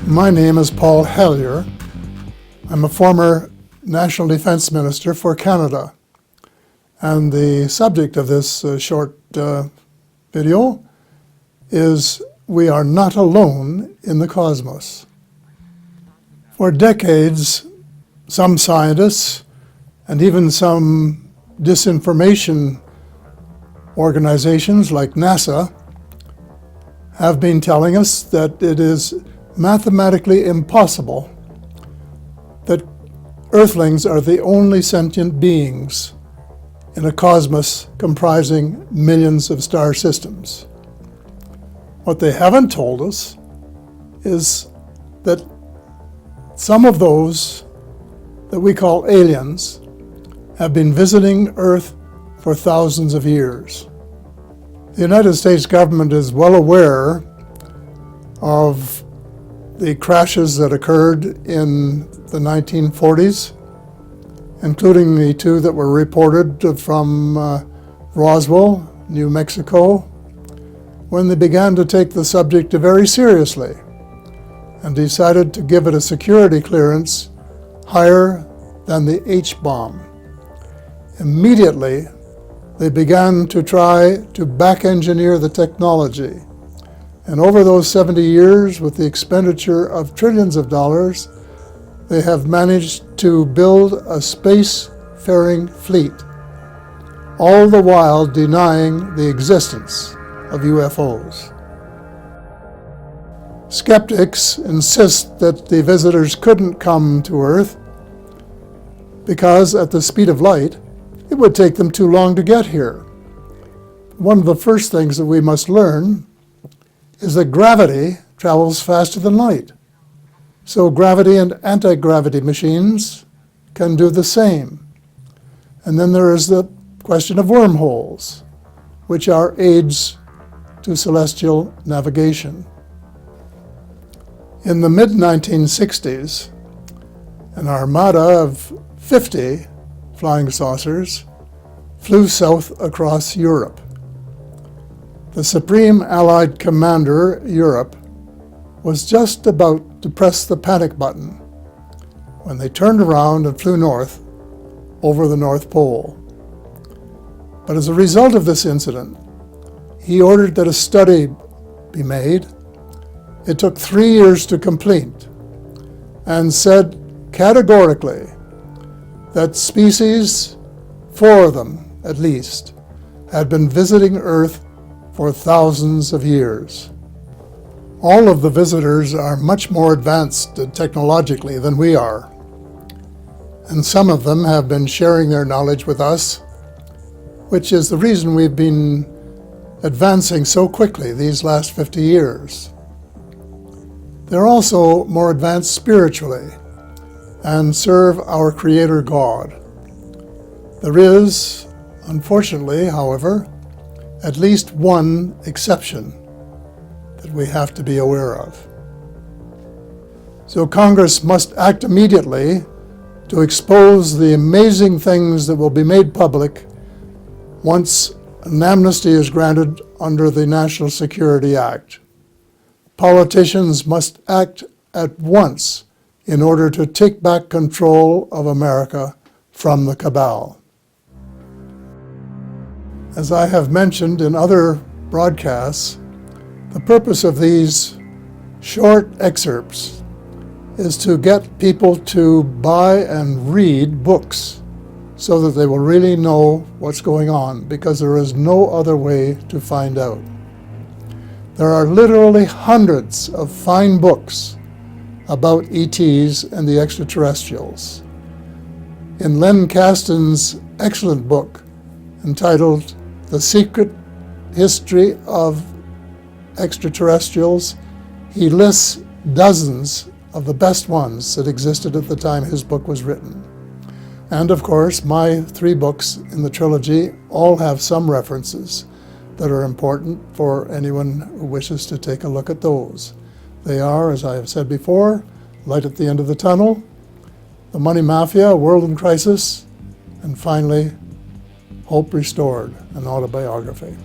My name is Paul Hellyer. I'm a former National Defense Minister for Canada. And the subject of this short video is we are not alone in the cosmos. For decades, some scientists and even some disinformation organizations like NASA have been telling us that it is mathematically impossible that Earthlings are the only sentient beings in a cosmos comprising millions of star systems. What they haven't told us is that some of those that we call aliens have been visiting Earth for thousands of years. The United States government is well aware of the crashes that occurred in the 1940s, including the two that were reported from Roswell, New Mexico, when they began to take the subject very seriously and decided to give it a security clearance higher than the H-bomb. Immediately, they began to try to back-engineer the technology. And over those 70 years, with the expenditure of trillions of dollars, they have managed to build a space-faring fleet, all the while denying the existence of UFOs. Skeptics insist that the visitors couldn't come to Earth because at the speed of light, it would take them too long to get here. One of the first things that we must learn is that gravity travels faster than light. So gravity and anti-gravity machines can do the same. And then there is the question of wormholes, which are aids to celestial navigation. In the mid-1960s, an armada of 50 flying saucers flew south across Europe. The Supreme Allied Commander, Europe, was just about to press the panic button when they turned around and flew north over the North Pole. But as a result of this incident, he ordered that a study be made. It took 3 years to complete and said categorically that species, 4 of them at least, had been visiting Earth for thousands of years. All of the visitors are much more advanced technologically than we are, and some of them have been sharing their knowledge with us, which is the reason we've been advancing so quickly these last 50 years. They're also more advanced spiritually and serve our Creator God. There is, unfortunately, however, at least one exception that we have to be aware of. So Congress must act immediately to expose the amazing things that will be made public once an amnesty is granted under the National Security Act. Politicians must act at once in order to take back control of America from the cabal. As I have mentioned in other broadcasts, the purpose of these short excerpts is to get people to buy and read books so that they will really know what's going on, because there is no other way to find out. There are literally hundreds of fine books about ETs and the extraterrestrials. In Len Kasten's excellent book entitled The Secret History of Extraterrestrials, he lists dozens of the best ones that existed at the time his book was written. And of course, my 3 books in the trilogy all have some references that are important for anyone who wishes to take a look at those. They are, as I have said before, Light at the End of the Tunnel, The Money Mafia, A World in Crisis, and finally, Hope Restored, an autobiography.